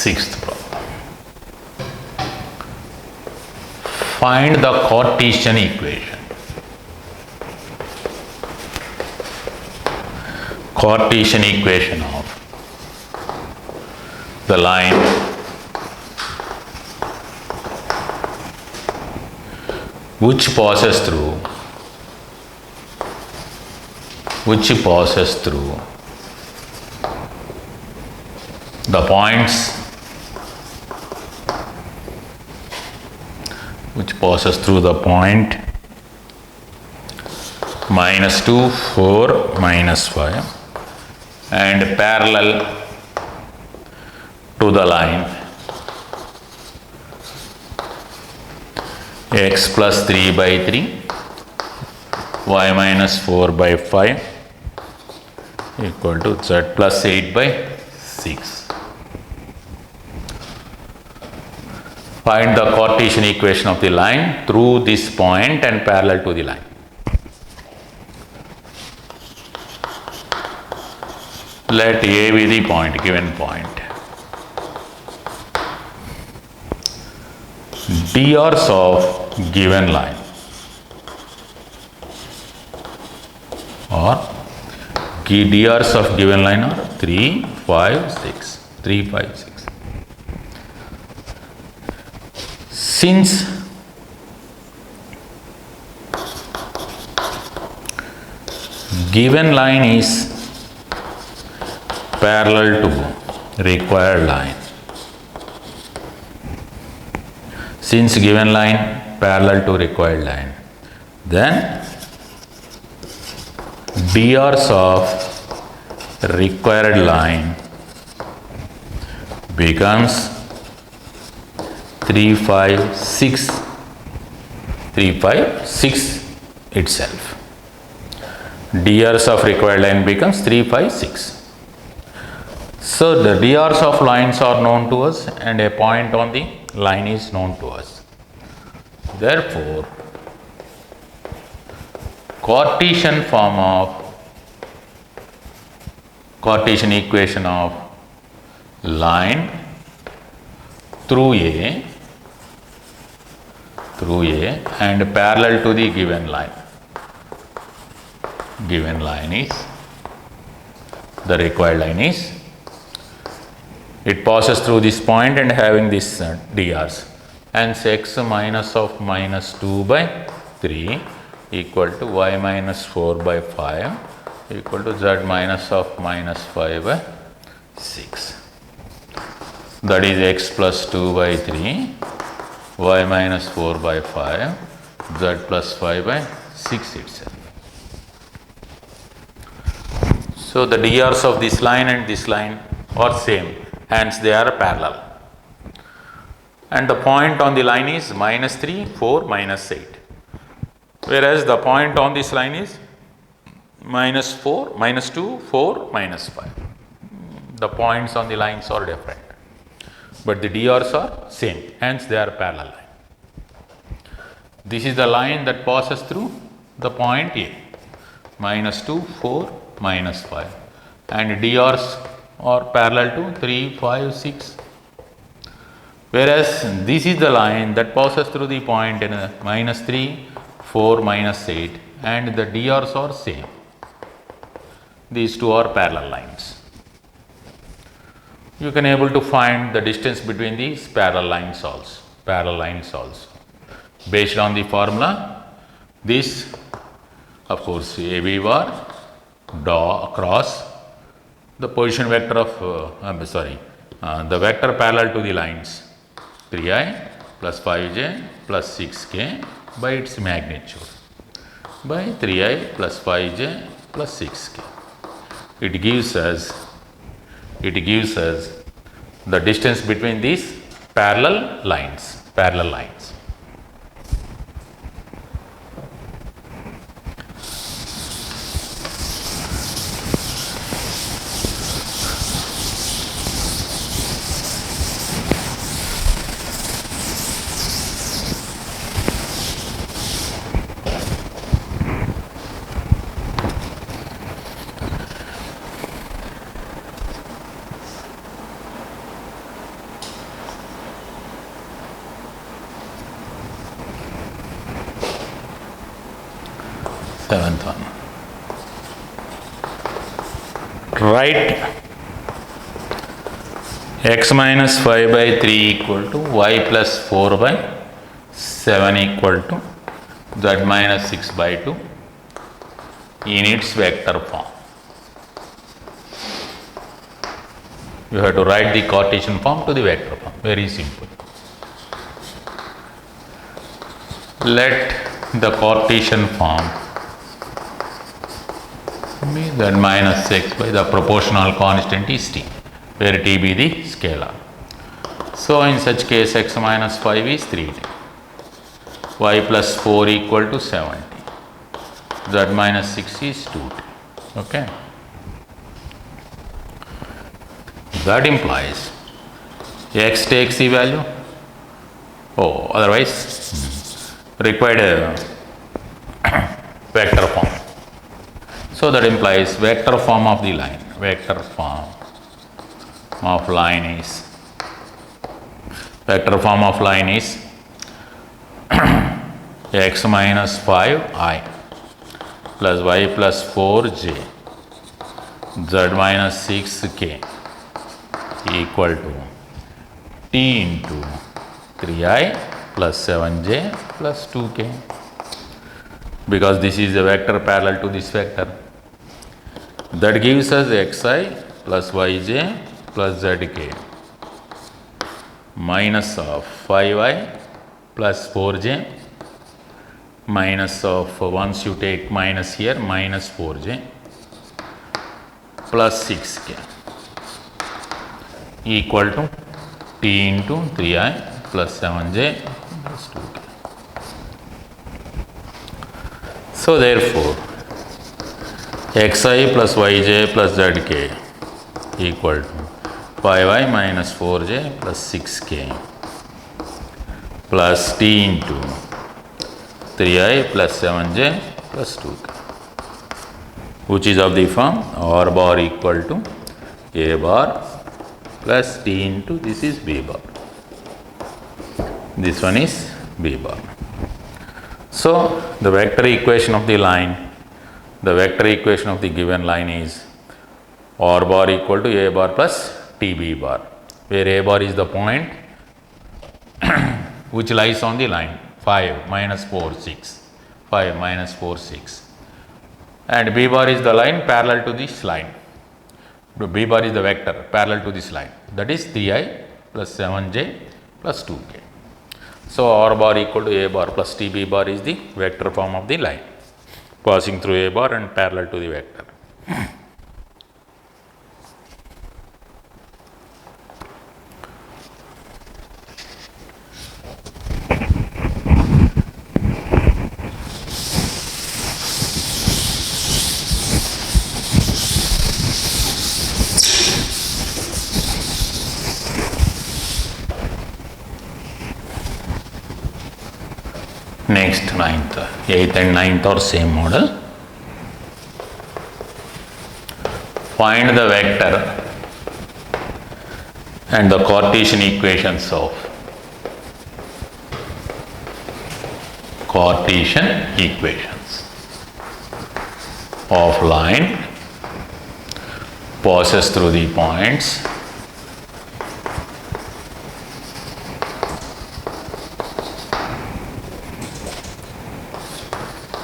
Sixth problem. Find the Cartesian equation. Cartesian equation of the line which passes through the points -2, 4, -5 and parallel to the line x plus 3 by 3, y minus 4 by 5 equal to z plus 8 by 6. Find the Cartesian equation of the line through this point and parallel to the line. Let A be the point, given point. Drs of given line or drs of given line are 3, 5, 6. 3, 5, 6. Since given line is parallel to required line, then drs of required line becomes 3, 5, 6 itself. Drs of required line becomes 3, 5, 6. So the drs of lines are known to us and a point on the line is known to us. Therefore, Cartesian form of Cartesian equation of line through A and parallel to the given line. Given line is, the required line is, it passes through this point and having this drs, hence x minus of -2 by 3 equal to y minus 4 by 5 equal to z minus of -5 by 6. That is x plus 2 by 3, y minus 4 by 5, z plus 5 by 6 itself. So the drs of this line and this line are same, hence they are parallel. And the point on the line is -3, 4, -8. Whereas the point on this line is -4, -2, 4, -5. The points on the lines are different, but the drs are same, hence they are parallel line. This is the line that passes through the point A, -2, 4, -5 and drs are parallel to 3, 5, 6. Whereas this is the line that passes through the point in -3, 4, -8 and the drs are same. These two are parallel lines. You can able to find the distance between these parallel lines also. Based on the formula, this of course AB bar cross the position vector of the vector parallel to the lines 3i plus 5j plus 6k by its magnitude by 3i plus 5j plus 6k. It gives us the distance between these parallel lines. Seventh one. Write x minus 5 by 3 equal to y plus 4 by 7 equal to z minus 6 by 2 in its vector form. You have to write the Cartesian form to the vector form. Very simple. Let the Cartesian form be z minus 6 by the proportional constant is t, where t be the scalar. So in such case x minus 5 is 3t, y plus 4 equal to 7t, z minus 6 is 2t. Okay. That implies x takes the value. Otherwise required vector form. So that implies vector form of the line. Vector form of line is x minus 5i plus y plus 4j z minus 6k equal to t into 3i plus 7j plus 2k, because this is a vector parallel to this vector. That gives us xi plus yj plus zk minus of 5i plus 4j minus of, once you take minus here, minus 4j plus 6k equal to t into 3i plus 7j plus 2k. So therefore xi plus yj plus zk equal to 5i minus 4j plus 6k plus t into 3i plus 7j plus 2k, which is of the form r bar equal to a bar plus t into, this is b bar. This one is b bar. So the vector equation of the line, the vector equation of the given line is r bar equal to a bar plus tb bar, where a bar is the point which lies on the line 5 minus 4 6, 5 minus 4 6, and b bar is the line parallel to this line. B bar is the vector parallel to this line, that is 3i plus 7j plus 2k. So r bar equal to a bar plus tb bar is the vector form of the line passing through a bar and parallel to the vector. Next, 8th and 9th are same model. Find the vector and the Cartesian equations of line passes through the points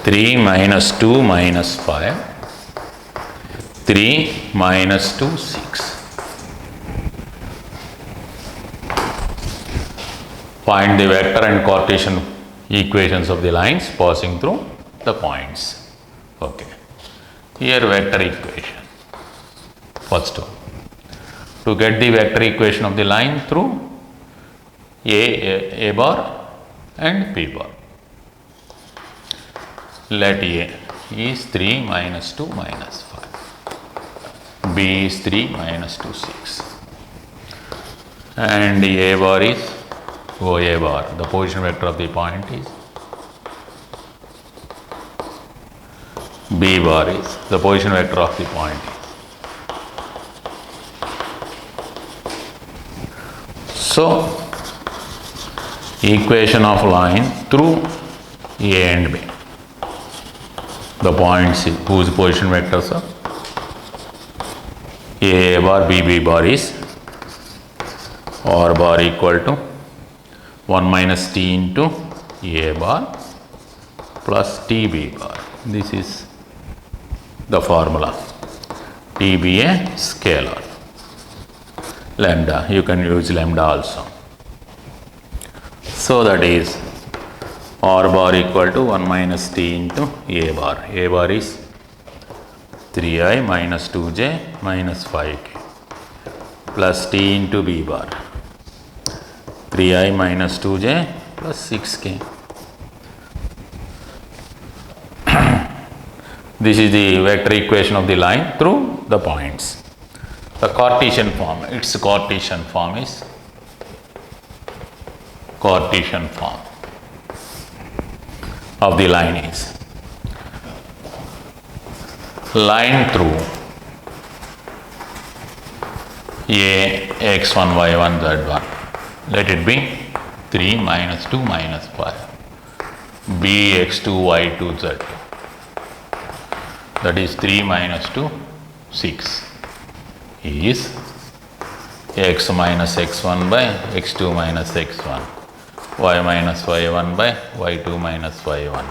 3 minus 2 minus 5, 3 minus 2 6. Find the vector and Cartesian equations of the lines passing through the points. Okay. Here vector equation. First one, to get the vector equation of the line through a bar and p bar. Let A is 3 minus 2 minus 5, B is 3 minus 2 6, and A bar is A bar, the position vector of the point is, B bar is the position vector of the point is. So equation of line through A and B. the points whose position vectors are A bar B bar is R bar equal to 1 minus T into A bar plus TB bar. This is the formula. T be a scalar. Lambda, you can use lambda also. So that is R bar equal to 1 minus T into A bar. A bar is 3i minus 2j minus 5k plus T into B bar. 3i minus 2j plus 6k. This is the vector equation of the line through the points. The Cartesian form, its Cartesian form is Cartesian form of the line is line through A x1 y1 z1. Let it be 3 minus 2 minus 5. B x2 y2 z2. That is 3 minus 2, 6 is x minus x1 by x2 minus x1, y minus y1 by y2 minus y1,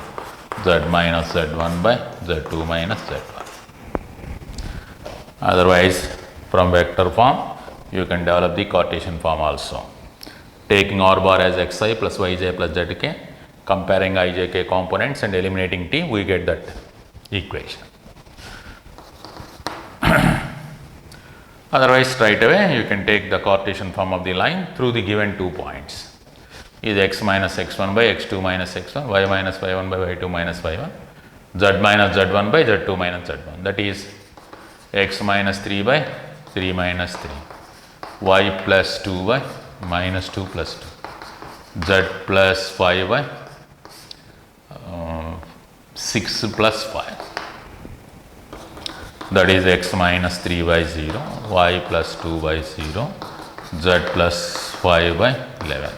z minus z1 by z2 minus z1. Otherwise, from vector form, you can develop the Cartesian form also. Taking R bar as xi plus yj plus zk, comparing ijk components and eliminating t, we get that equation. Otherwise, straight away you can take the Cartesian form of the line through the given 2 points. Is x minus x1 by x2 minus x1, y minus y1 by y2 minus y1, z minus z1 by z2 minus z1. That is x minus 3 by 3 minus 3, y plus 2 by minus 2 plus 2, z plus 5 by 6 plus 5. That is x minus 3 by 0, y plus 2 by 0, z plus 5 by 11.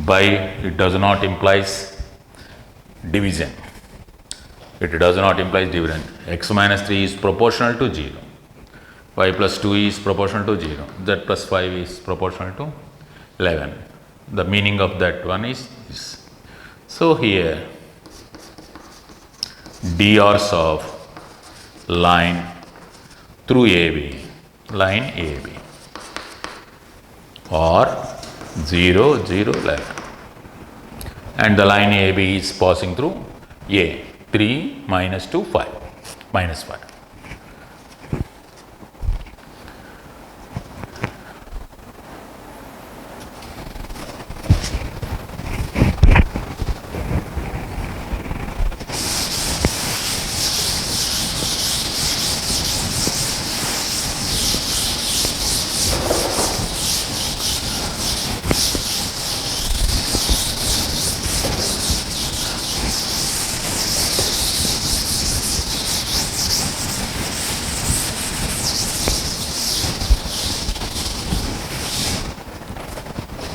By it does not implies division. It does not imply division. X minus 3 is proportional to 0. Y plus 2 is proportional to 0. Z plus 5 is proportional to 11. The meaning of that one is this. So here drs of line through AB, line AB or 0, 0, 11, and the line AB is passing through A, 3 minus 2, 5, minus 5.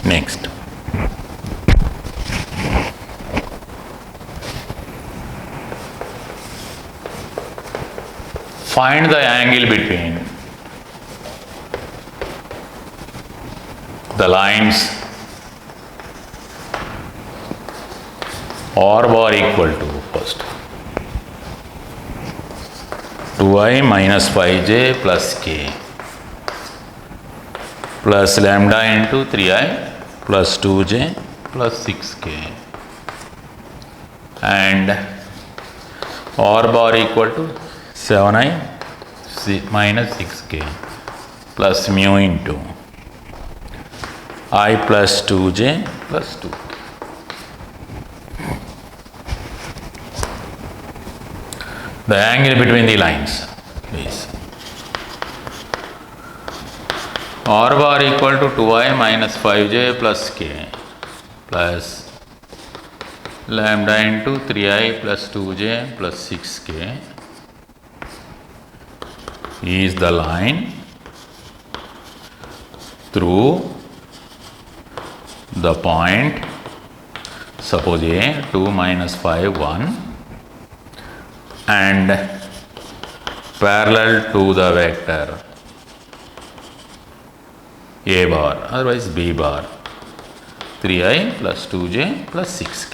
Next, find the angle between the lines R bar equal to first 2i minus 5j plus k plus lambda into 3i plus 2j plus 6k and R bar equal to 7i minus 6k plus mu into I plus 2j plus 2k. The angle between the lines is R bar equal to 2i minus 5j plus k plus lambda into 3i plus 2j plus 6k is the line through the point, suppose A 2 minus 5 1, and parallel to the vector A bar, otherwise B bar, 3i plus 2j plus 6k.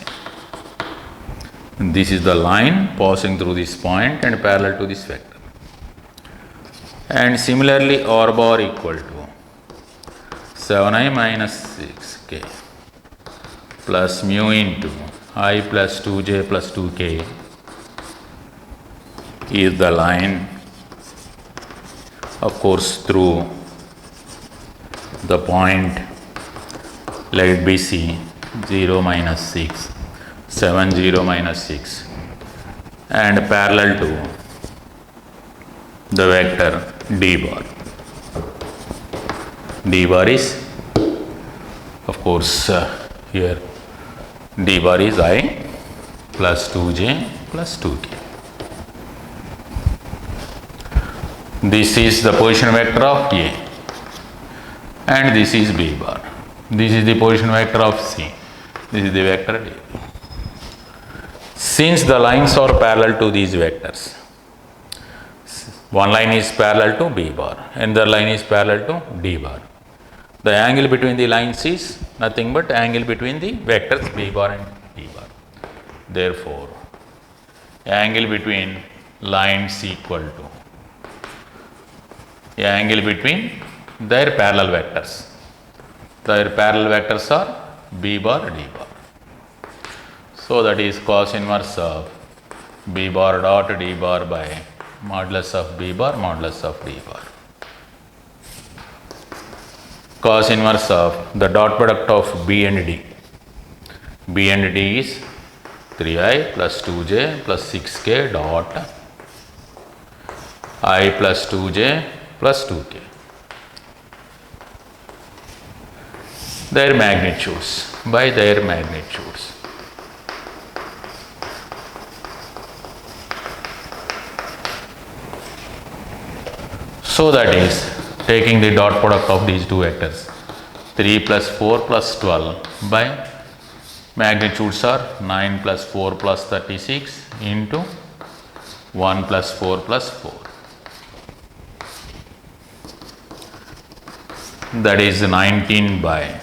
This is the line passing through this point and parallel to this vector. And similarly, R bar equal to 7i minus 6k plus mu into I plus 2j plus 2k is the line, of course, through the point, let it be C, 0 minus 6, 7 0 minus 6, and parallel to the vector D bar. D bar is, of course, here D bar is I plus 2j plus 2k. This is the position vector of A and this is B bar. This is the position vector of C. This is the vector D. Since the lines are parallel to these vectors, one line is parallel to B bar and the line is parallel to D bar. The angle between the lines is nothing but angle between the vectors B bar and D bar. Therefore, angle between lines equal to angle between their parallel vectors. Their parallel vectors are B bar, D bar. So that is cos inverse of B bar dot D bar by modulus of B bar modulus of D bar. Cos inverse of the dot product of B and D. B and D is 3i plus 2j plus 6k dot I plus 2j plus 2k. Their magnitudes by their magnitudes. So that is taking the dot product of these two vectors, 3 plus 4 plus 12 by magnitudes are 9 plus 4 plus 36 into 1 plus 4 plus 4. That is 19 by,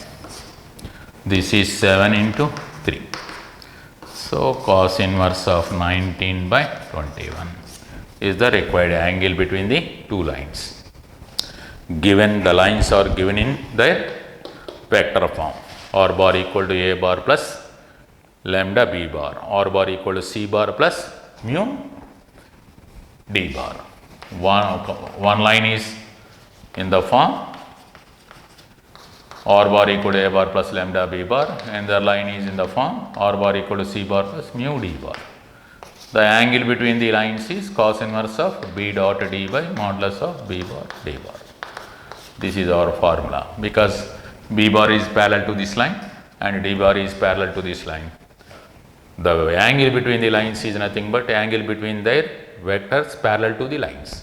this is 7 into 3. So cos inverse of 19 by 21 is the required angle between the two lines. Given the lines are given in their vector form, R bar equal to A bar plus lambda B bar, R bar equal to C bar plus mu D bar. One line is in the form R bar equal to A bar plus lambda B bar, and the line is in the form R bar equal to C bar plus mu D bar. The angle between the lines is cos inverse of B dot D by modulus of B bar D bar. This is our formula, because B bar is parallel to this line and D bar is parallel to this line. The angle between the lines is nothing but angle between their vectors parallel to the lines.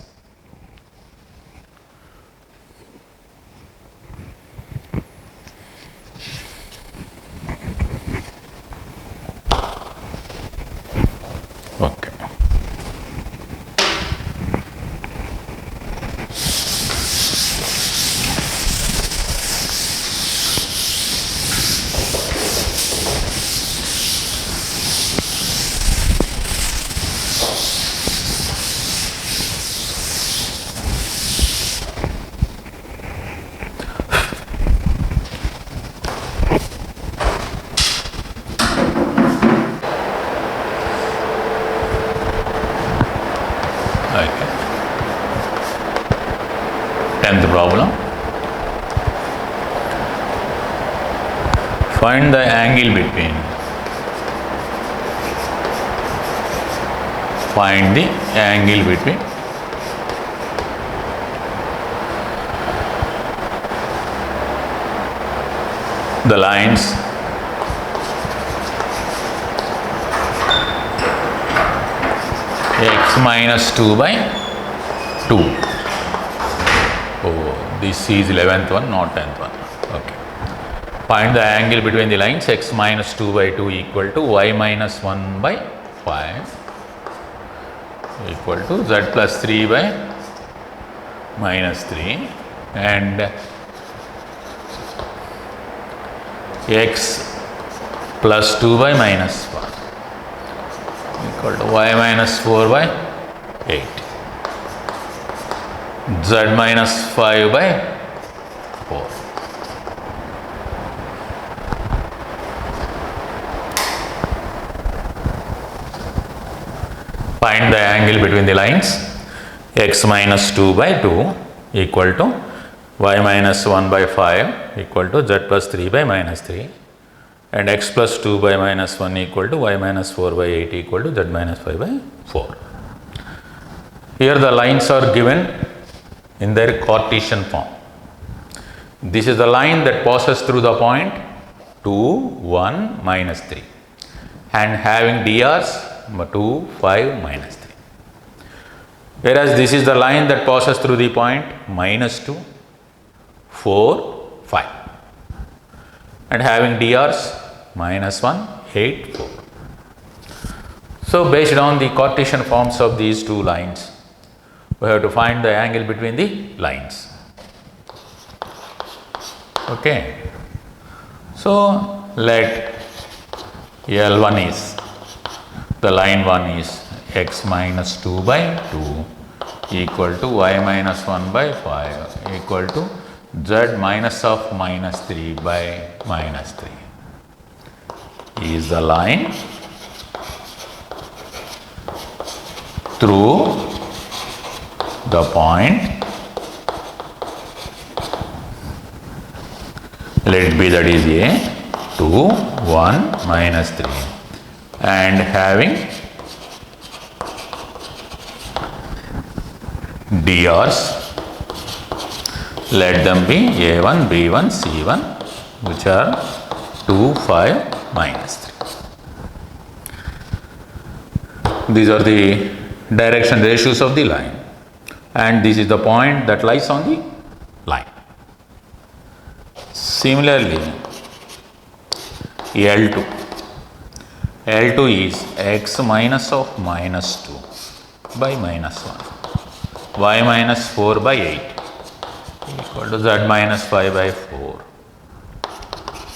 Okay. Tenth problem. Find the angle between. Find the angle between the lines x minus 2 by 2. Oh, this is 11th one, not 10th one. Okay. Find the angle between the lines x minus 2 by 2 equal to y minus 1 by 5 equal to z plus 3 by minus 3 and x plus 2 by minus 1 equal to y minus 4 by 8, z minus 5 by 4. Find the angle between the lines. X minus 2 by 2 equal to y minus 1 by 5 equal to z plus 3 by minus 3 and x plus 2 by minus 1 equal to y minus 4 by 8 equal to z minus 5 by 4. Here the lines are given in their Cartesian form. This is the line that passes through the point 2, 1, minus 3 and having dr's 2, 5, minus 3. Whereas this is the line that passes through the point minus 2, 4, 5 and having dr's minus 1, 8, 4. So based on the Cartesian forms of these two lines, we have to find the angle between the lines. Okay. So let L1 is, the line 1 is x minus 2 by 2 equal to y minus 1 by 5 equal to z minus of minus 3 by minus 3 is the line through the point, let it be that is a 2, 1, minus 3 and having dr's, let them be a1, b1, c1 which are 2, 5, minus 3. These are the direction ratios of the line and this is the point that lies on the line. Similarly, L2 is x minus of minus 2 by minus 1, y minus 4 by 8 equal to z minus 5 by 4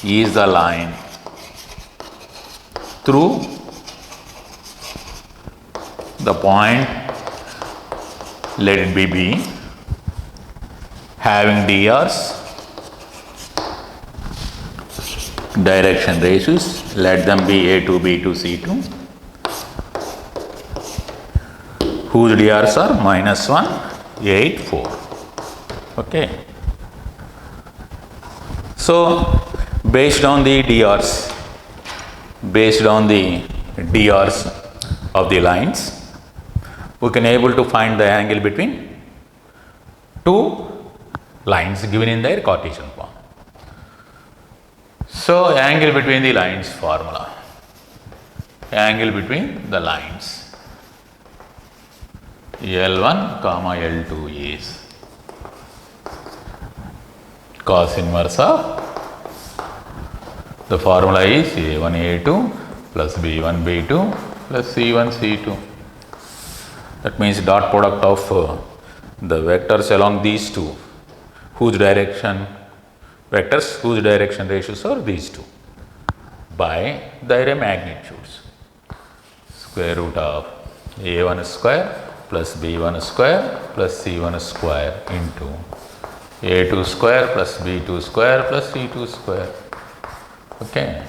is the line through the point, let it be B, having dr's, direction ratios, let them be A2, B2, C2, whose dr's are minus 1, 8, 4. Okay. So, based on the dr's of the lines, we can able to find the angle between two lines given in their Cartesian form. So, angle between the lines formula, angle between the lines L1 comma L2 is cos inverse of, the formula is A1 A2 plus B1 B2 plus C1 C2. That means dot product of the vectors along these two, whose direction ratios are these two, by their magnitudes. Square root of A1 square plus B1 square plus C1 square into A2 square plus B2 square plus C2 square. Okay.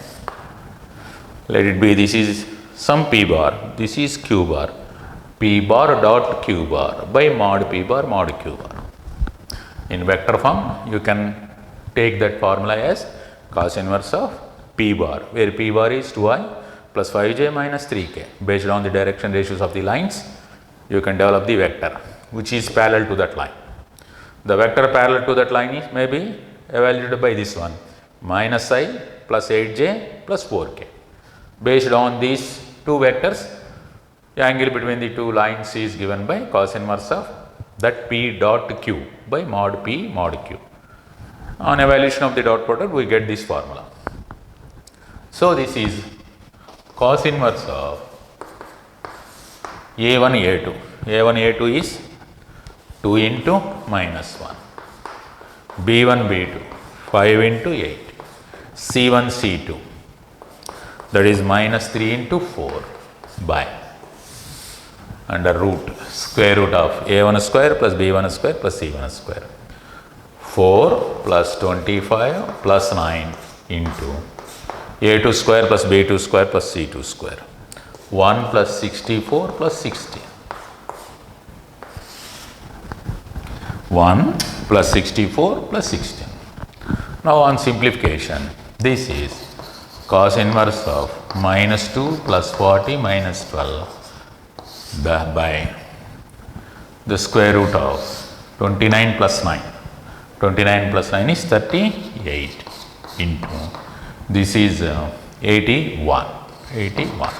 Let it be, this is some P bar, this is Q bar. P bar dot Q bar by mod P bar mod Q bar. In vector form, you can take that formula as cos inverse of P bar, where P bar is 2i plus 5j minus 3k. Based on the direction ratios of the lines, you can develop the vector which is parallel to that line. The vector parallel to that line is maybe evaluated by this one, minus I plus 8j plus 4k. Based on these two vectors, the angle between the two lines is given by cos inverse of that P dot Q by mod P mod Q. On evaluation of the dot product, we get this formula. So, this is cos inverse of A1 A2 A1, A2 is 2 into minus 1. B1, B2, 5 into 8. C1, C2, that is minus 3 into 4 by under root, square root of A1 square plus B1 square plus C1 square. 4 plus 25 plus 9 into A2 square plus B2 square plus C2 square. 1 plus 64 plus 16. 1 plus 64 plus 16. Now on simplification, this is cos inverse of minus 2 plus 40 minus 12 by the square root of 29 plus 9. 29 plus 9 is 38 into this is 81. 81.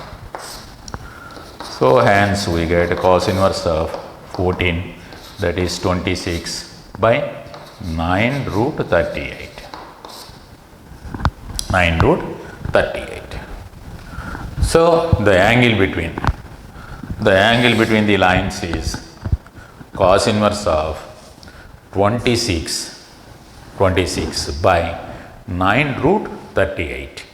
So hence we get cos inverse of 14, that is 26 by 9 root 38. 9 root 38. So the angle between the lines is cos inverse of 26 by 9 root 38.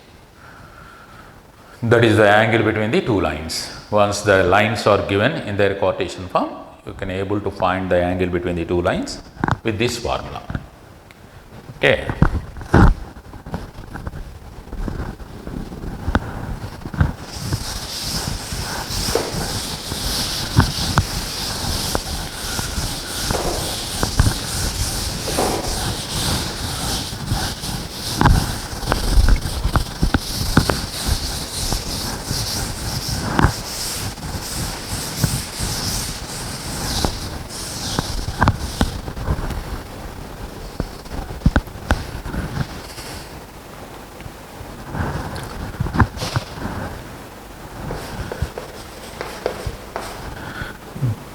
That is the angle between the two lines. Once the lines are given in their Cartesian form, you can able to find the angle between the two lines with this formula. Okay.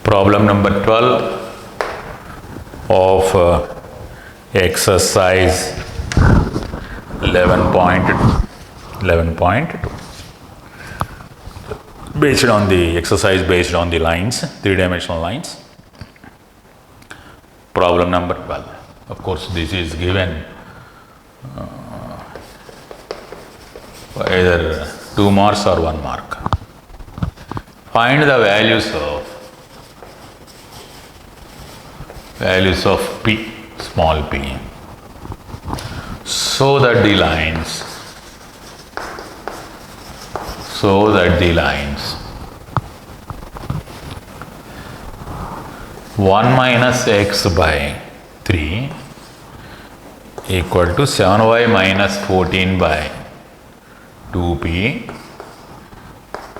Problem number 12 of exercise 11.2. Based on the exercise based on the lines, three-dimensional lines. Problem number 12. Of course, this is given either 2 marks or 1 mark. Find the values of P, small p, so that the lines 1 minus x by 3 equal to 7y minus 14 by 2p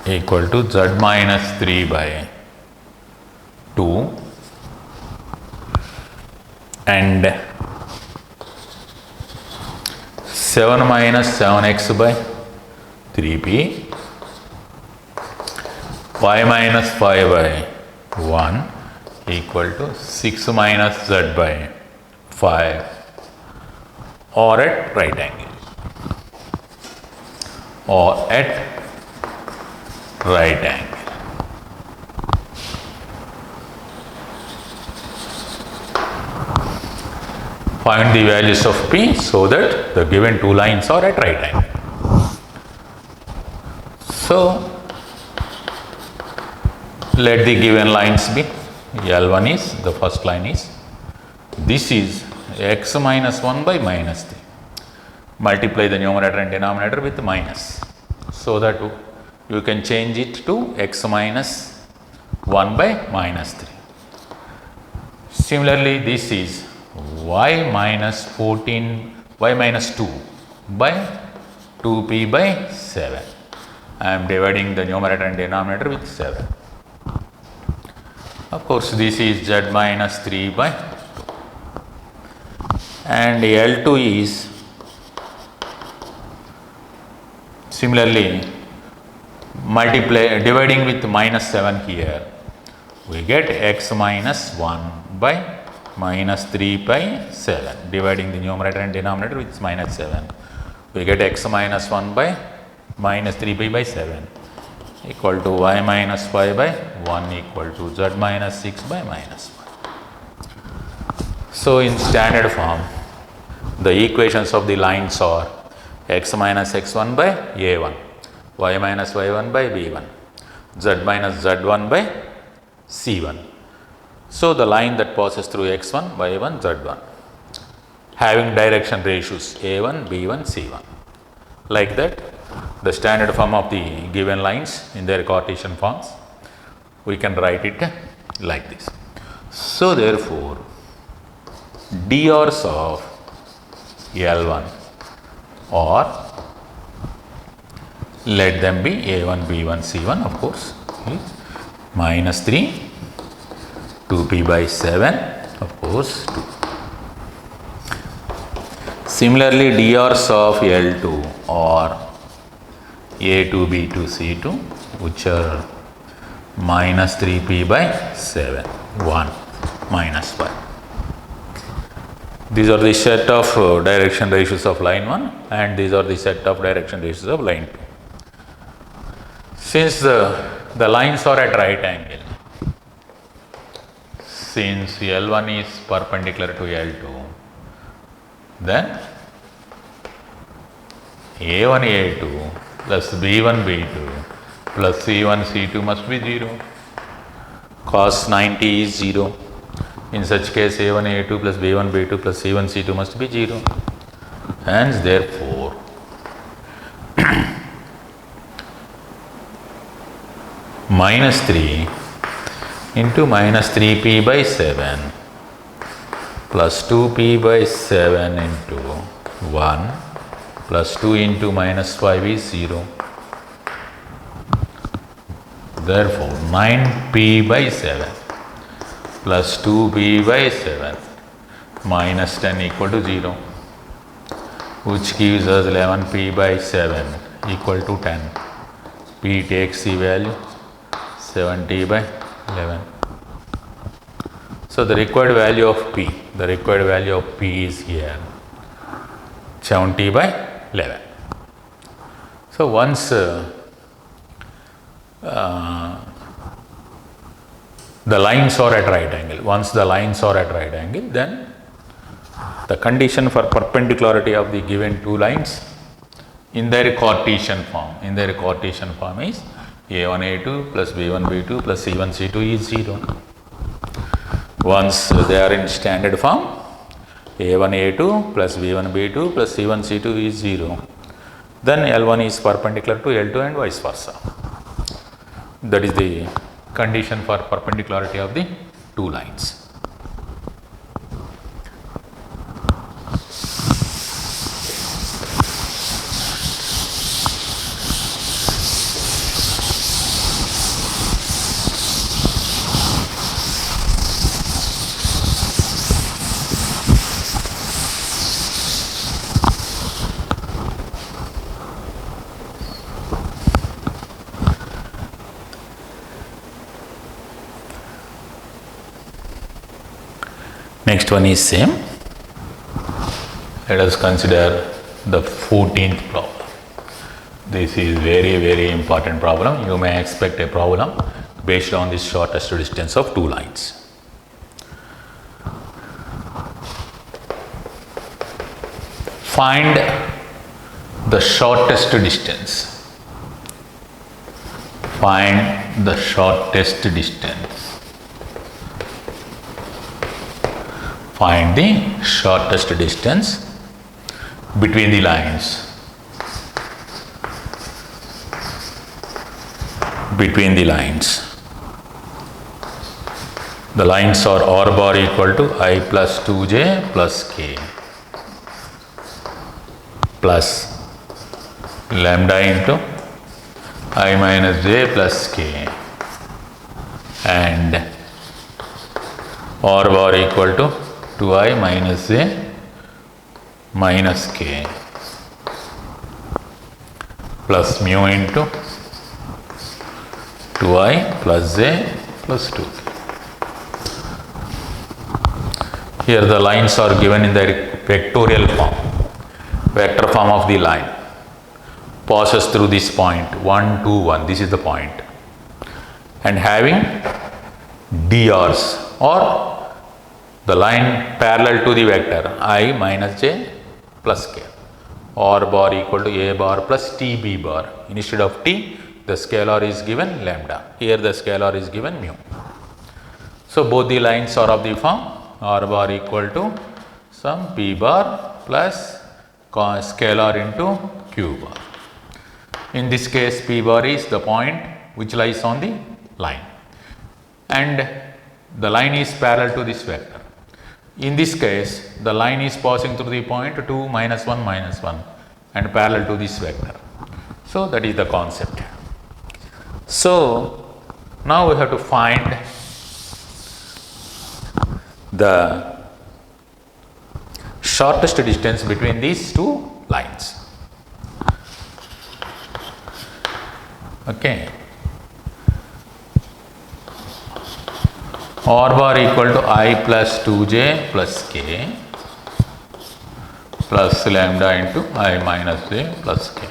equal to z minus 3 by 2 and 7 minus 7x by 3p, y minus 5 by 1 equal to 6 minus z by 5 or at right angle or at right angle. Find the values of P so that the given two lines are at right angle. So let the given lines be. L1 is, the first line is, this is x minus 1 by minus 3. Multiply the numerator and denominator with minus so that you can change it to x minus 1 by minus 3. Similarly, this is y minus 2 by 2p by 7. I am dividing the numerator and denominator with 7. Of course, this is z minus 3 by 2. And L2 is similarly dividing with minus 7 here. We get x minus 1 by minus 3 by 7, dividing the numerator and denominator with minus 7. We get x minus 1 by minus 3 by 7 equal to y minus 5 by 1 equal to z minus 6 by minus 1. So in standard form, the equations of the lines are x minus x1 by a1, y minus y1 by b1, z minus z1 by c1. So the line that passes through x1, y1, z1, having direction ratios a1, b1, c1. Like that, the standard form of the given lines in their Cartesian forms, we can write it like this. So therefore, drs of L1 or let them be a1, b1, c1 of course, minus 3, 2p by 7 of course 2. Similarly, drs of L2 or a2, b2, c2, which are minus 3p by 7, 1, minus 5. These are the set of direction ratios of line 1 and these are the set of direction ratios of line 2. Since the lines are at right angle, since L1 is perpendicular to L2, then A1 A2 plus B1 B2 plus C1 C2 must be 0. Cos 90 is 0. In such case, A1 A2 plus B1 B2 plus C1 C2 must be 0. Hence, therefore, minus 3 into minus 3p by 7 plus 2p by 7 into 1 plus 2 into minus 5 is 0. Therefore, 9p by 7 plus 2p by 7 minus 10 equal to 0, which gives us 11p by 7 equal to 10. P takes the value 70 by 11. So the required value of P, is here 70 by 11. So once the lines are at right angle, then the condition for perpendicularity of the given two lines in their Cartesian form is A1 A2 plus B1 B2 plus C1 C2 is 0. Once they are in standard form, A1 A2 plus B1 B2 plus C1 C2 is 0. Then L1 is perpendicular to L2 and vice versa. That is the condition for perpendicularity of the two lines. Next one is same. Let us consider the 14th problem. This is very important problem. You may expect a problem based on the shortest distance of two lines. Find the shortest distance. Find the shortest distance. Find the shortest distance between the lines. The lines are r bar equal to I plus 2j plus k plus lambda into I minus j plus k and r bar equal to 2i minus j minus k plus mu into 2i plus j plus 2k. Here the lines are given in the vectorial form. Vector form of the line passes through this point 1, 2, 1. This is the point. and having DRs or the line parallel to the vector I minus j plus k. R bar equal to A bar plus TB bar. Instead of T, the scalar is given lambda. Here the scalar is given mu. So both the lines are of the form R bar equal to some P bar plus scalar into Q bar. In this case, P bar is the point which lies on the line, and the line is parallel to this vector. In this case, the line is passing through the point 2 minus 1 minus 1 and parallel to this vector. So that is the concept. So now we have to find the shortest distance between these two lines. Okay. R bar equal to I plus 2j plus k plus lambda into I minus j plus k.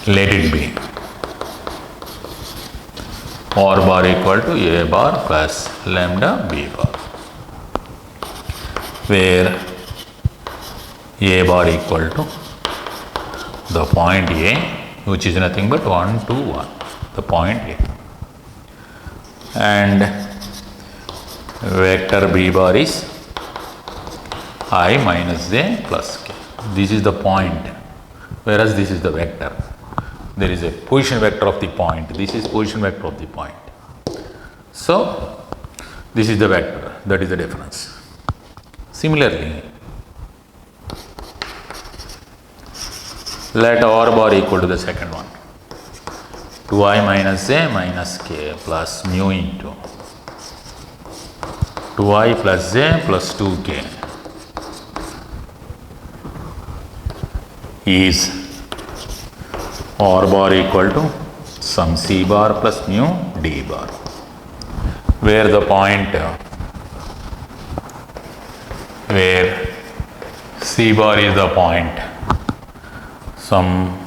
Let it be. R bar equal to A bar plus lambda B bar, where A bar equal to the point A, which is nothing but 1, 2, 1, the point A, and vector B bar is I minus j plus k. This is the point, whereas this is the vector. There is a position vector of the point. This is position vector of the point. So this is the vector. That is the difference. Similarly, let R bar equal to the second one, 2i minus j minus k plus mu into 2i plus j plus 2k is R bar equal to some C bar plus mu D bar, where the point where C bar is the point, some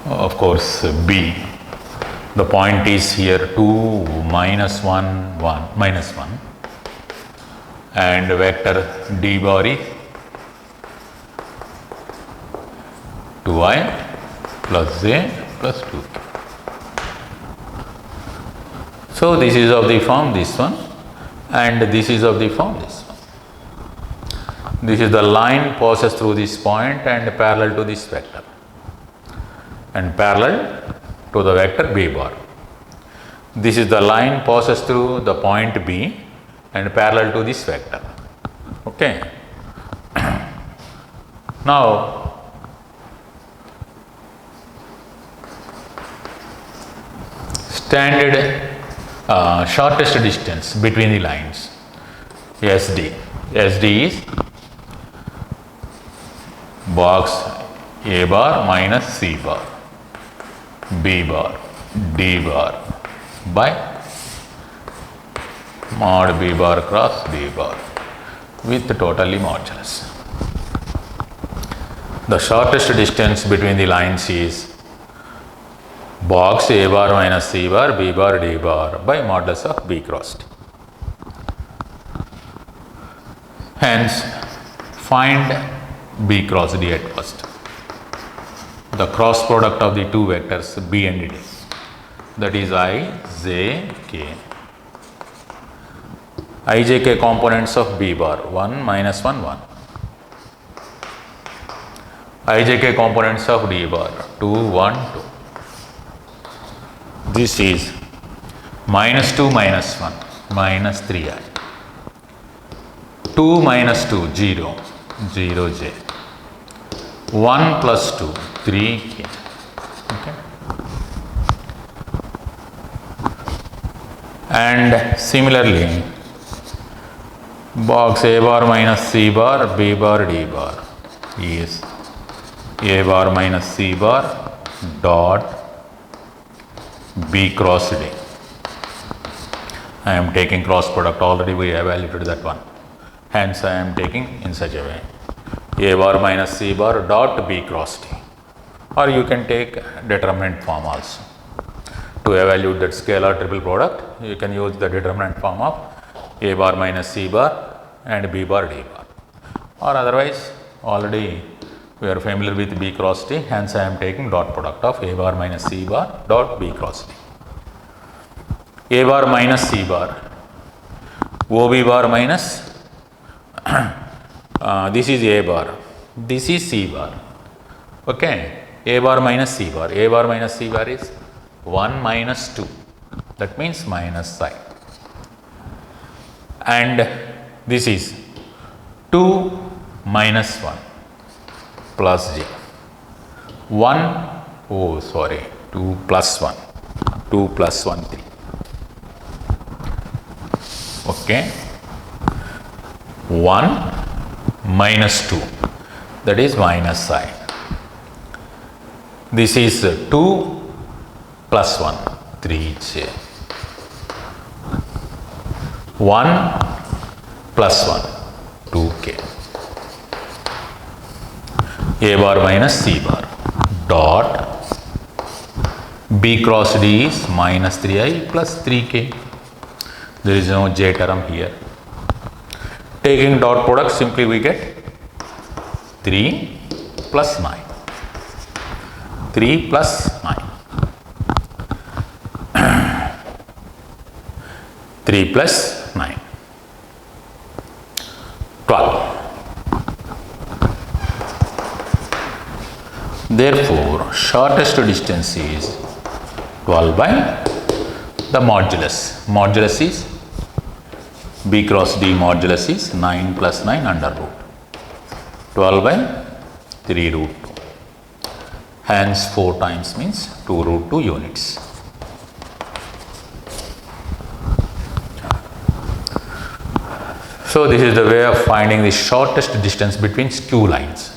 of course B, the point is here 2 minus 1 1 minus 1, and vector D bar is 2i plus j plus 2k. So this is of the form this one, and this is of the form this one. This is the line passes through this point and parallel to this vector, and parallel to the vector B bar. This is the line passes through the point B and parallel to this vector. Okay. Now standard shortest distance between the lines, SD. SD is box A bar minus C bar, B bar, D bar by mod B bar cross D bar with totally modulus. The shortest distance between the lines is box A bar minus C bar, B bar, D bar by modulus of B cross D. Hence, find B cross D at first. The cross product of the two vectors B and D, that is I, J, K. I, J, K components of B bar, 1, minus 1, 1. I, J, K components of D bar, 2, 1, 2. This is minus 2 minus 1 minus 3i, 2 minus 2 0, 0j, 1 plus 2 3k. Okay. And similarly, box A bar minus C bar, B bar, D bar is A bar minus C bar dot B cross D. I am taking cross product, already we evaluated that one. Hence I am taking in such a way. A bar minus C bar dot B cross D, or you can take determinant form also. To evaluate that scalar triple product, you can use the determinant form of A bar minus C bar and B bar D bar, or otherwise already we are familiar with B cross D, hence I am taking dot product of A bar minus C bar dot B cross D. A bar minus C bar, OB bar minus this is A bar, this is C bar, okay. A bar minus C bar, A bar minus C bar is 1 minus 2, that means minus sign, and this is 2 minus 1 plus J, 2 plus 1, 2 plus 1 3, okay. 1 minus 2, that is minus sign. This is 2 plus 1, 3J. 1 plus 1, 2K. A bar minus C bar dot B cross D is minus 3I plus 3K. There is no J term here. Taking dot product, simply we get 3 plus 9. 3 plus 9. 3 plus 9. 12. Therefore, shortest distance is 12 by the modulus. Modulus is B cross D modulus is 9 plus 9 under root. 12 by 3 root 2. Hence 4 times means 2 root 2 units. So this is the way of finding the shortest distance between skew lines.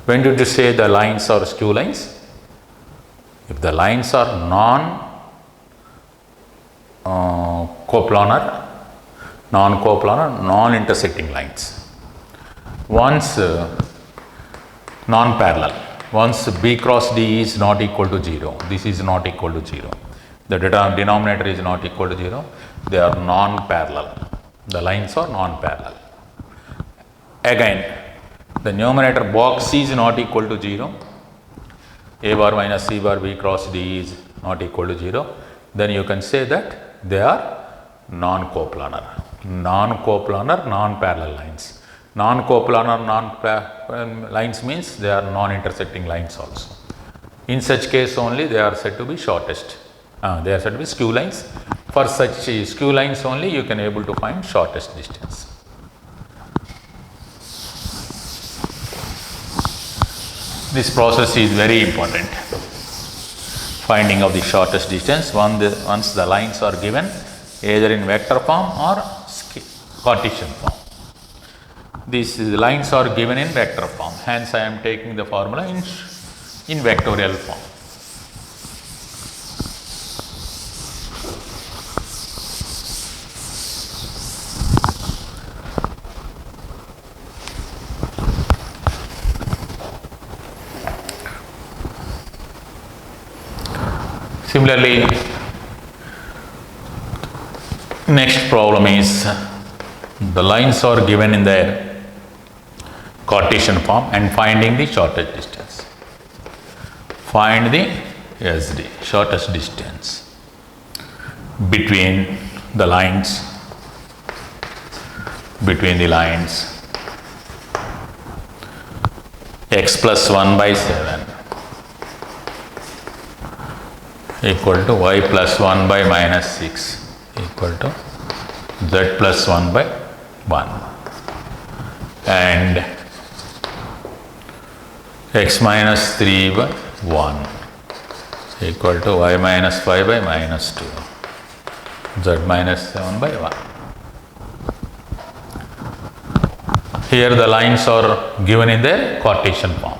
When did you say the lines are skew lines? If the lines are non-coplanar, non-intersecting lines. Once non-parallel, once B cross D is not equal to 0, this is not equal to 0, the denominator is not equal to 0, they are non-parallel. The lines are non-parallel. Again, the numerator box is not equal to 0, A bar minus C bar B cross D is not equal to 0, then you can say that they are non-coplanar. Non-coplanar, non-parallel lines. Non-coplanar, lines means they are non-intersecting lines also. In such case only they are said to be shortest. They are said to be skew lines. For such skew lines only you can able to find shortest distance. This process is very important. Finding of the shortest distance once the lines are given either in vector form or Cartesian form. These lines are given in vector form, hence I am taking the formula in vectorial form. Similarly, next problem is the lines are given in their Cartesian form and finding the shortest distance. Find the SD, shortest distance between the lines, x plus 1 by 7 equal to y plus 1 by minus 6 equal to z plus 1 by 1 and x minus 3 by 1 equal to y minus 5 by minus 2 z minus 7 by 1. Here the lines are given in their Cartesian form.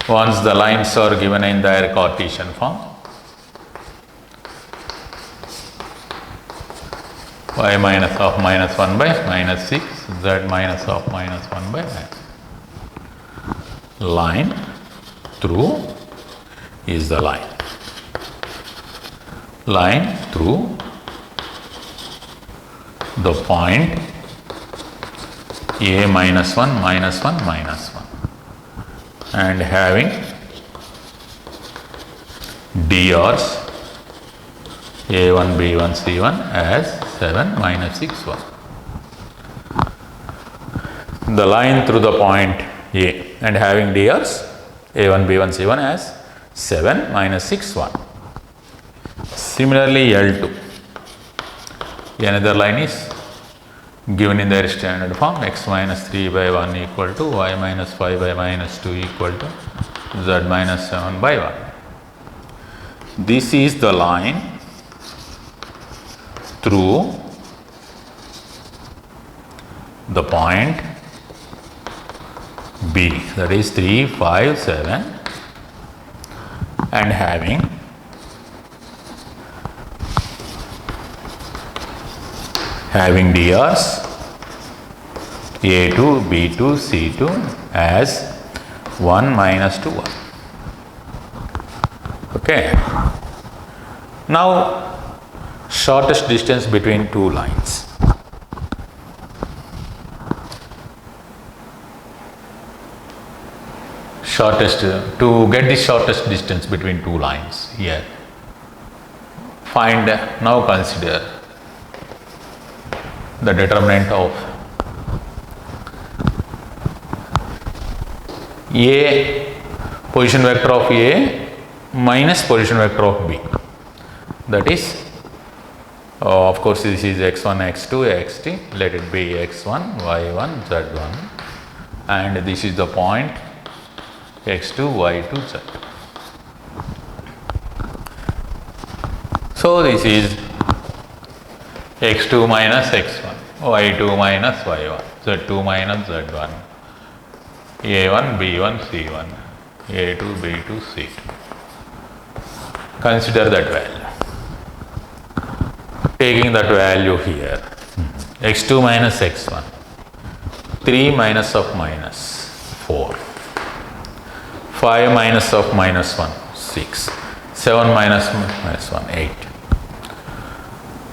Once the lines are given in their Cartesian form, y minus of minus 1 by minus 6, z minus of minus 1 by minus. Line through is the line. Line through the point a minus 1 minus 1 minus 1 and having DRs A1, B1, C1 as 7 minus 6, 1. The line through the point A and having DRs A1, B1, C1 as 7 minus 6, 1. Similarly, L2. Another line is given in their standard form, x minus 3 by 1 equal to y minus 5 by minus 2 equal to z minus 7 by 1. This is the line through the point B, that is 3, 5, 7, and having DRs A2, B2, C2 as 1 minus 2, 1. Okay. Now, shortest distance between two lines. To get the shortest distance between two lines here, now consider the determinant of A, position vector of A minus position vector of B. That is, of course, this is x1, x2, xt, let it be x1, y1, z1, and this is the point x2, y2, z2. So, this is x2 minus x1, y2 minus y1, z2 minus z1, a1, b1, c1, a2, b2, c2. Consider that value. Taking that value here, x2 minus x1, 3 minus of minus 4, 5 minus of minus 1, 6, 7 minus 1, 8.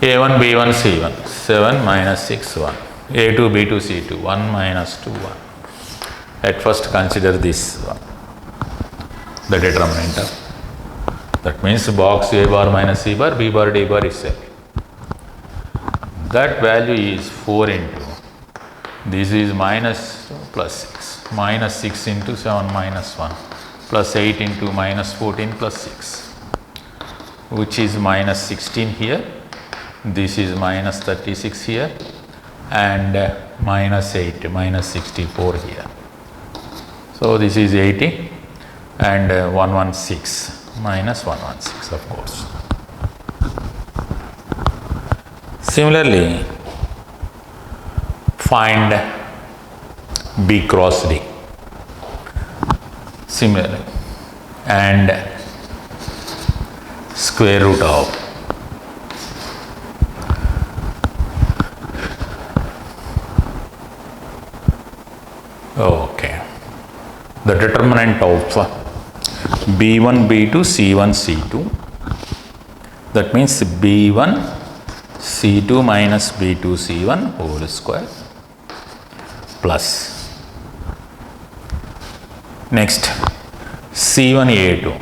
A1, B1, C1, 7 minus 6, 1. A2, B2, C2, 1 minus 2, 1. At first consider this one, the determinant of. That means box A bar minus C bar, B bar, D bar is set. That value is 4 into, this is minus plus 6, minus 6 into 7 minus 1, plus 8 into minus 14 plus 6, which is minus 16 here. This is minus 36 here and minus 8, minus 64 here. So, this is 80 and 116 minus 116, of course. Similarly, find B cross D. Similarly, and square root of the determinant of B1, B2, C1, C2. That means B1, C2 minus B2, C1 whole square plus next C1, A2.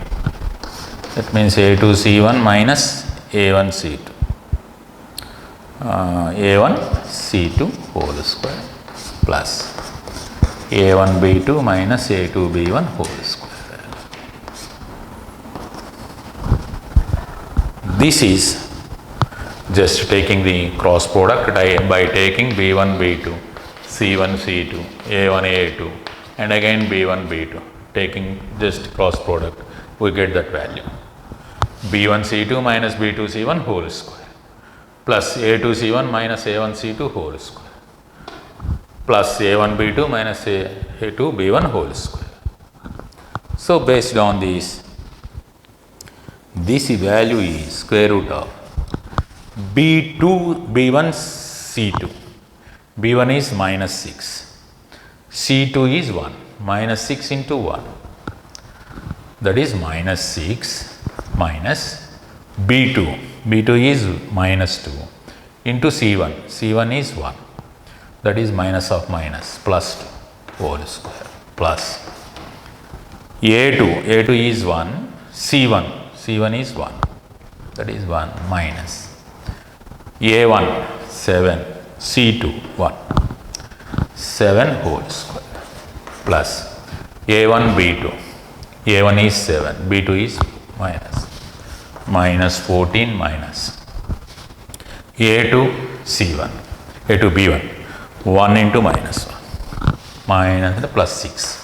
That means A2, C1 minus A1, C2. A1, C2 whole square plus A1, B2 minus A2, B1 whole square. This is just taking the cross product by taking B1, B2, C1, C2, A1, A2 and again B1, B2. Taking just cross product, we get that value. B1, C2 minus B2, C1 whole square plus A2, C1 minus A1, C2 whole square plus A1, B2 minus A2, B1 whole square. So, based on this value is square root of B2, B1, C2. B1 is minus 6. C2 is 1. Minus 6 into 1. That is minus 6 minus B2. B2 is minus 2 into C1. C1 is 1. That is minus of minus plus 2 whole square plus A2. A2 is 1. C1. C1 is 1. That is 1 minus A1 7. C2 1. 7 whole square plus A1 B2. A1 is 7. B2 is minus 14 minus A2 C1. A2 B1. 1 into minus 1. Minus the plus 6.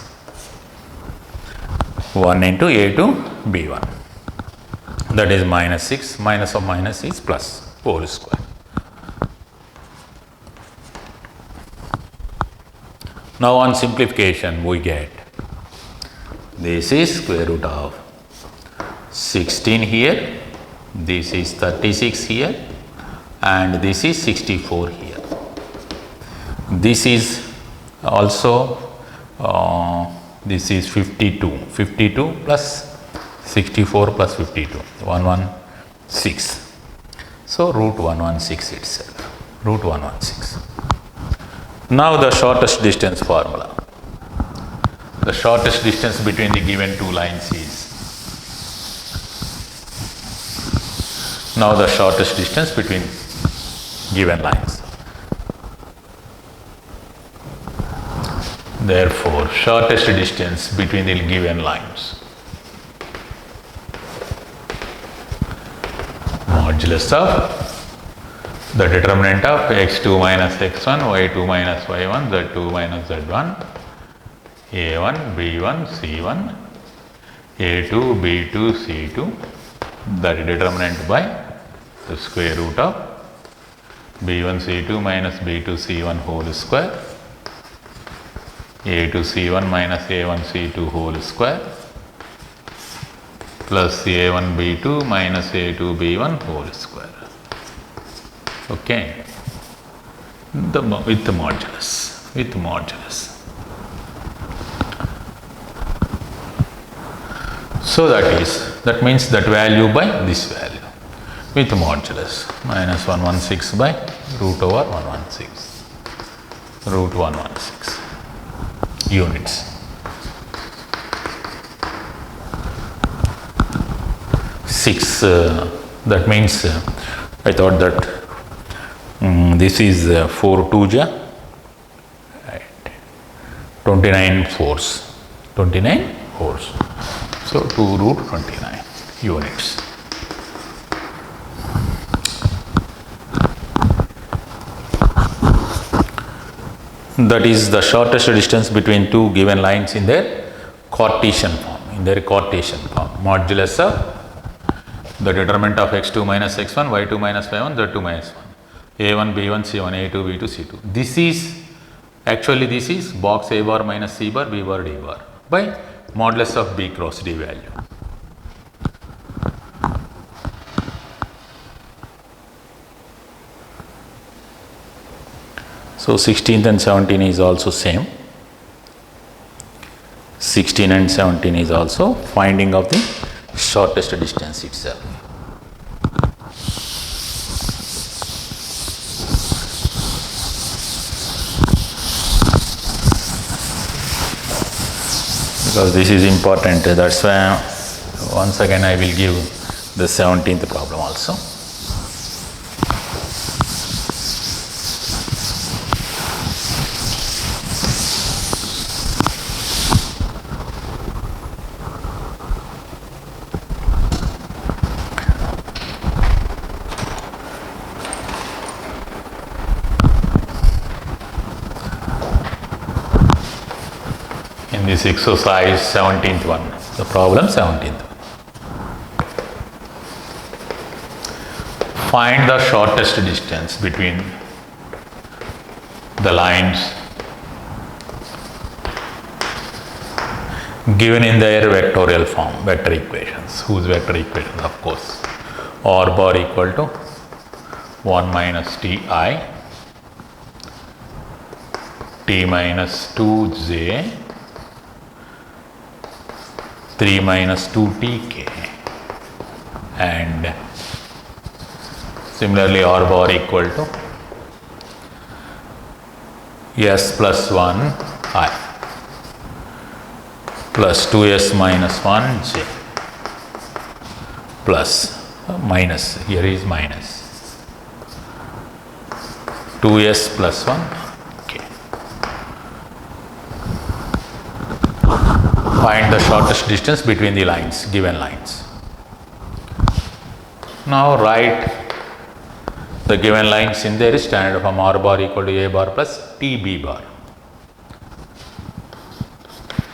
1 into A2 B1. That is minus 6. Minus of minus is plus whole square. Now on simplification we get this is square root of 16 here, this is 36 here, and this is 64 here. This is also this is 52. 52 plus 64 plus 52, 116. So root 116 itself, root 116. Now the shortest distance formula. The shortest distance between the given two lines is, now the shortest distance between given lines. Therefore, shortest distance between the given lines, modulus of the determinant of x2 minus x1, y2 minus y1, z2 minus z1, a1, b1, c1, a2, b2, c2, that determinant by the square root of b1 c2 minus b2 c1 whole square, a2 c1 minus a1 c2 whole square, plus a1 b2 minus a2 b1 whole square. Okay, with the modulus, So that means that value by this value with modulus, minus 116 by root over 116 units. That means I thought that this is 4 2 ja, right, 29 fours. So 2 root 29 units. That is the shortest distance between two given lines in their Cartesian form. Modulus of the determinant of x2 minus x1, y2 minus y1, z2 minus 1, a1, b1, c1, a2, b2, c2. This is box a bar minus c bar, b bar, d bar by modulus of b cross d value. So 16th and 17 is also same. 16 and 17 is also finding of the shortest distance itself. Because this is important, that's why once again I will give the 17th problem also. This exercise 17th one, the problem 17th. Find the shortest distance between the lines given in their vectorial form, vector equations. Whose vector equations? Of course, r bar equal to 1 minus ti, t minus 2j, 3 minus 2tk, and similarly r bar equal to s plus 1 I plus 2s minus 1 j plus minus, here is minus 2s plus 1 k. Find the shortest distance between the lines, given lines. Now write the given lines in their standard form. R bar equal to a bar plus tb bar.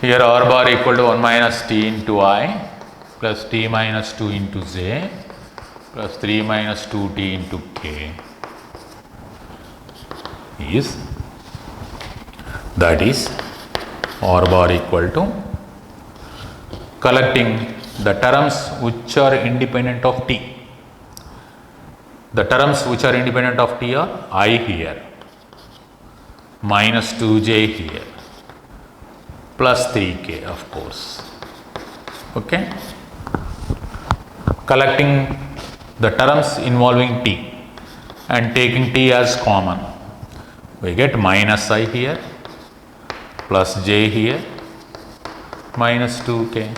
Here r bar equal to 1 minus t into I plus t minus 2 into j plus 3 minus 2t into k is, that is r bar equal to, collecting the terms which are independent of t. The terms which are independent of t are I here, minus 2j here, plus 3k of course. Okay. Collecting the terms involving t and taking t as common, we get minus I here, plus j here, minus 2k.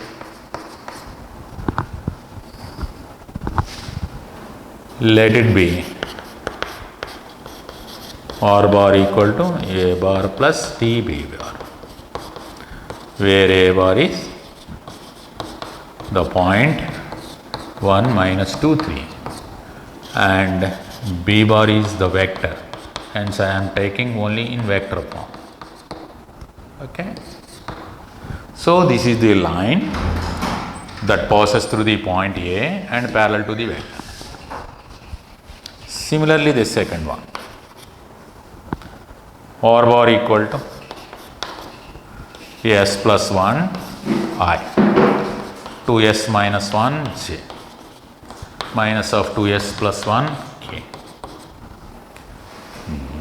Let it be r bar equal to a bar plus tb bar, where a bar is the point 1 minus 2 3 and b bar is the vector, hence I am taking only in vector form. Okay. So this is the line that passes through the point A and parallel to the vector. Similarly, the second one, r bar equal to s plus 1 I, 2s minus 1 j, minus of 2s plus 1 k.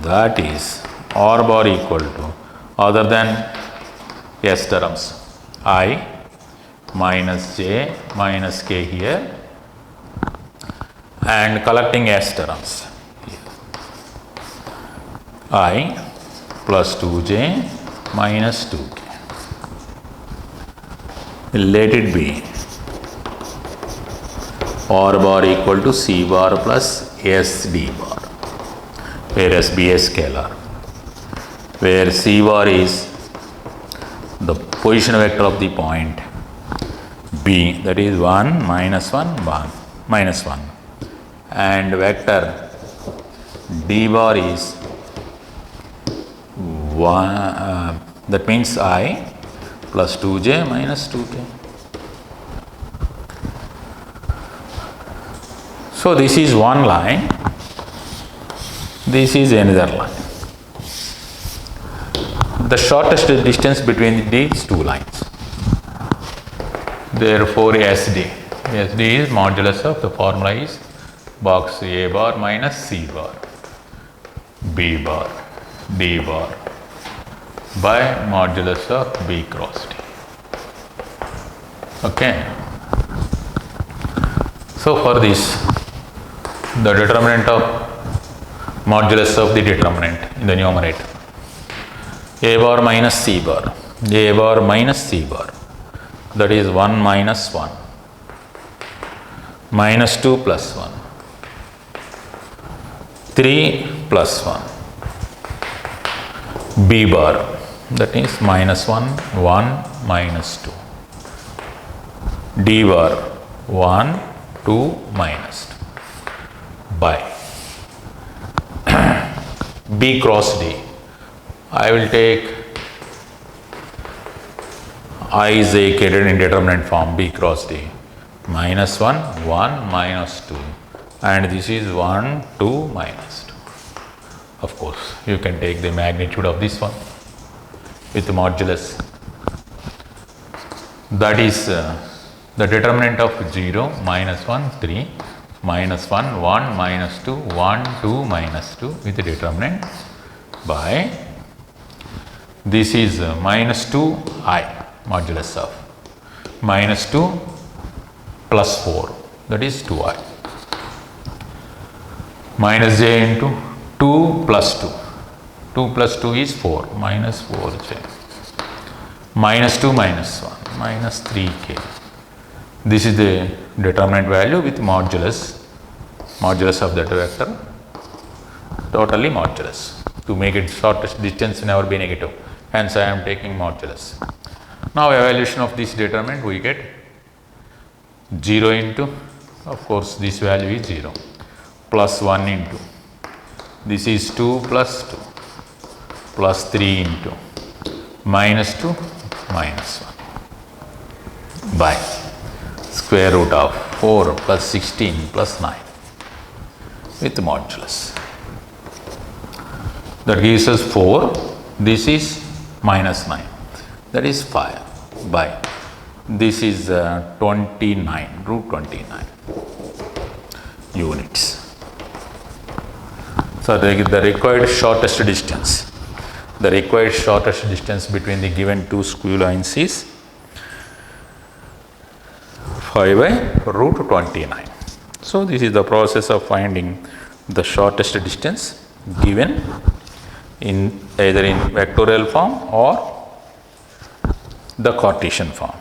That is r bar equal to, other than s terms, I minus j minus k here, and collecting s terms, I plus 2j minus 2k. Let it be r bar equal to c bar plus sd bar, where sb is scalar, where c bar is the position vector of the point B, that is 1 minus 1 1 minus 1, and vector d bar is 1, that means I plus 2j minus 2k. So this is one line, this is another line. The shortest distance between these two lines. Therefore, SD is modulus of, the formula is box A bar minus C bar, B bar, D bar by modulus of B cross D. Okay. So for this, the determinant of modulus of the determinant in the numerator, A bar minus C bar, A bar minus C bar, that is 1 minus 1, minus 2 plus 1, 3 plus 1, B bar, that is minus 1, 1 minus 2, D bar 1, 2 minus 2 by B cross D. I will take I is vacated in determinant form, B cross D, minus 1, 1 minus 2, and this is 1, 2 minus 2. Of course, you can take the magnitude of this one with the modulus. That is the determinant of 0, minus 1, 3, minus 1, 1, minus 2, 1, 2, minus 2 with the determinant by this is minus 2i modulus of minus 2 plus 4, that is 2i, minus j into 2 plus 2, 2 plus 2 is 4, minus 4j, minus 2 minus 1, minus 3k. This is the determinant value with modulus of that vector, totally modulus. To make it shortest distance never be negative, hence I am taking modulus. Now evaluation of this determinant, we get 0 into, of course this value is 0, plus 1 into, this is 2 plus 2, plus 3 into, minus 2 minus 1 by square root of 4 plus 16 plus 9 with modulus. That gives us 4, this is minus 9, that is 5 by this is 29, root 29 units. So the required shortest distance, between the given two skew lines is 5 by root 29. So this is the process of finding the shortest distance given in either in vectorial form or the Cartesian form.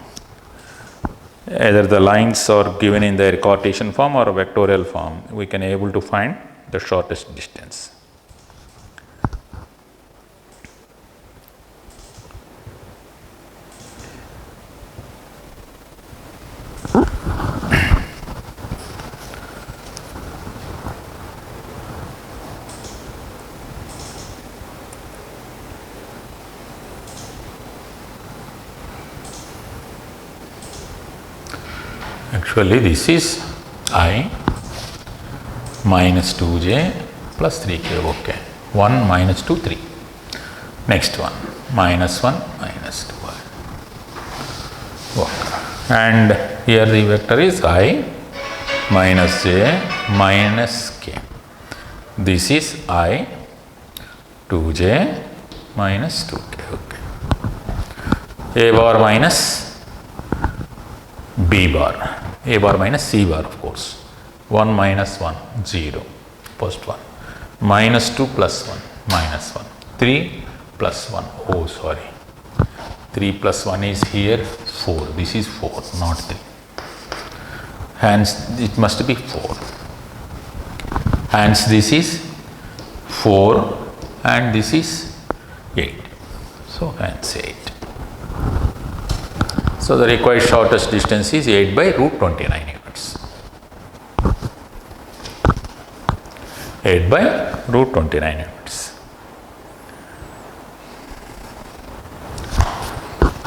Either the lines are given in their Cartesian form or vectorial form, we can able to find the shortest distance. Actually this is I minus 2j plus 3k, okay. 1 minus 2, 3. Next one, minus 1 minus 2i. Okay. And here the vector is I minus j minus k. This is I 2j minus 2k, okay. A bar minus B bar. A bar minus C bar, of course. 1 minus 1, 0, first one. Minus 2 plus 1, minus 1. 3 plus 1, oh sorry. 3 plus 1 is here 4. This is 4, not 3. Hence it must be 4. Hence this is 4 and this is 8. So hence 8. So the required shortest distance is 8 by root 29 units. 8 by root 29 units.